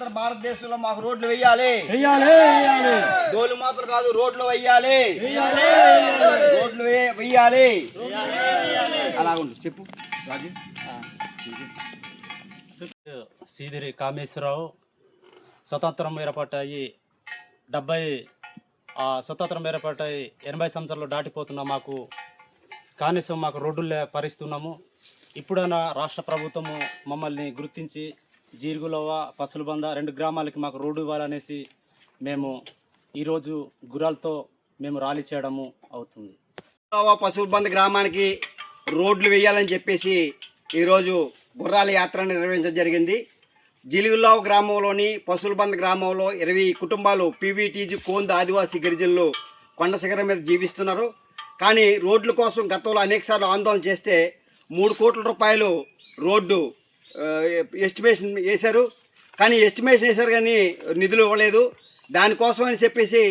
స్వతంత్ర భారతదేశంలో మాకు రోడ్లు వేయాలి. డోలు మాత్రం కాదు, రోడ్లు వేయాలి. రోడ్లు వేయాలి. అలాగుండు చెప్పు రాజు. సీదిరి కామేశ్వరరావు. స్వతంత్రం ఏర్పడ్డాయి 70, స్వతంత్రం ఏర్పడ్డాయి 80 సంవత్సరాలు దాటిపోతున్నా మాకు కనీసం మాకు రోడ్డులే పరిస్తున్నాము. ఇప్పుడైనా రాష్ట్ర ప్రభుత్వము మమ్మల్ని గుర్తించి జీరుగులవ, పసులబంద 2 గ్రామాలకి మాకు రోడ్డు ఇవ్వాలనేసి మేము ఈరోజు గుర్రాలతో మేము ర్యాలీ చేయడము అవుతుంది. పసులబంద గ్రామానికి రోడ్లు వేయాలని చెప్పేసి ఈరోజు గుర్రాల యాత్ర నిర్వహించడం జరిగింది. జిలుగులావ్ గ్రామంలోని పసులబంద గ్రామంలో 20 కుటుంబాలు పీవీటీజీ కోంద ఆదివాసీ గిరిజనులు కొండ శిఖరం మీద జీవిస్తున్నారు. కానీ రోడ్ల కోసం గతంలో అనేకసార్లు ఆందోళన చేస్తే 3 కోట్ల రూపాయలు రోడ్డు ఎస్టిమేషన్ వేశారు. కానీ ఎస్టిమేషన్ వేశారు కానీ నిధులు ఇవ్వలేదు. దానికోసం అని చెప్పేసి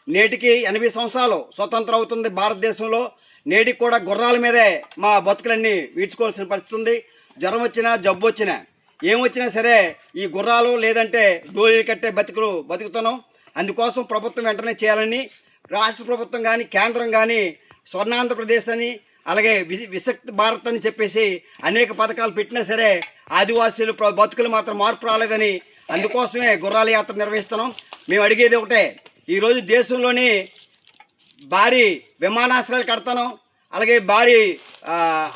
నేటికి 80 సంవత్సరాలు స్వతంత్రం అవుతుంది భారతదేశంలో. నేటికి కూడా గుర్రాల మీదే మా బతుకులన్నీ వీడ్చుకోవాల్సిన పరిస్థితి ఉంది. జ్వరం వచ్చినా, జబ్బు వచ్చినా, ఏమొచ్చినా సరే ఈ గుర్రాలు లేదంటే డోలీలు కట్టే బతుకుతున్నాం. అందుకోసం ప్రభుత్వం వెంటనే చేయాలని రాష్ట్ర ప్రభుత్వం కానీ కేంద్రం కానీ స్వర్ణాంధ్రప్రదేశ్ అని అలాగే విశక్తి భారత్ అని చెప్పేసి అనేక పథకాలు పెట్టినా సరే ఆదివాసీలు బతుకులు మాత్రం మార్పు రాలేదని అందుకోసమే గుర్రాల యాత్ర నిర్వహిస్తున్నాం. మేము అడిగేది ఒకటే, ఈరోజు దేశంలోని భారీ విమానాశ్రయాలు కడతాను, అలాగే భారీ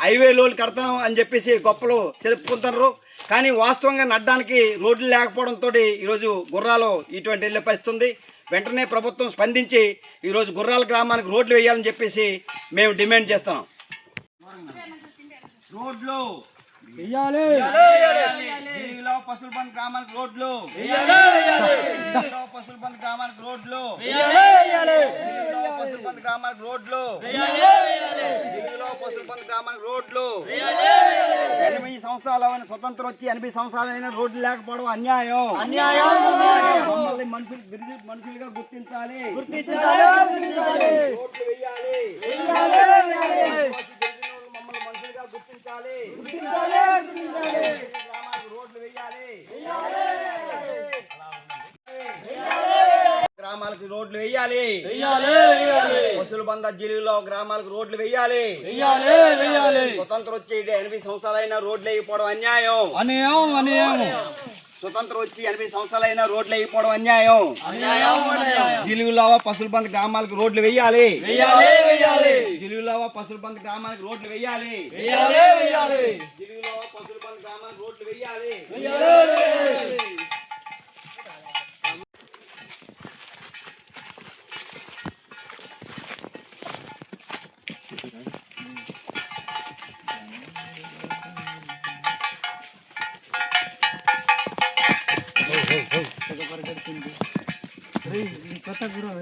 హైవేలోలు కడతాను అని చెప్పేసి గొప్పలు చెప్పుకుంటున్నారు. కానీ వాస్తవంగా నడ్డానికి రోడ్లు లేకపోవడంతో ఈరోజు గుర్రాలు ఇటువంటి వెళ్ళే పరిస్థితి ఉంది. వెంటనే ప్రభుత్వం స్పందించి ఈరోజు గుర్రాల గ్రామానికి రోడ్లు వేయాలని చెప్పేసి మేము డిమాండ్ చేస్తున్నాం. రోడ్లు పసులబంద గ్రామానికి రోడ్లు, పసులబంద గ్రామానికి రోడ్లు, పసులబంద గ్రామానికి రోడ్లు, పసులబంద గ్రామానికి రోడ్లు. 80 సంవత్సరాలు స్వతంత్రం వచ్చి 80 సంవత్సరాలైనా రోడ్లు లేకపోవడం అన్యాయం. మమ్మల్ని మనుషులుగా గుర్తించాలి. రోడ్లు వేయాలి. మమ్మల్ని మనుషులుగా గుర్తించాలి. గ్రామాలకు రోడ్లు వేయాలి. పసులబంద జిల్లాలో గ్రామాలకు రోడ్లు వేయాలి. స్వతంత్రం వచ్చి 80 సంవత్సరాలైనా రోడ్లు వేయకపోవడం అన్యాయం. స్వతంత్రం వచ్చి 80 సంవత్సరాలైనా రోడ్లు వేయకపోవడం అన్యాయం. జిలుగులావ పసులబంద గ్రామాలకు రోడ్లు వేయాలి. జిలుగులావ పసులబంద గ్రామానికి రోడ్లు వేయాలి. జిలుగులావ పసులబంద గ్రామానికి రోడ్లు వేయాలి. కొత్త గుర్రం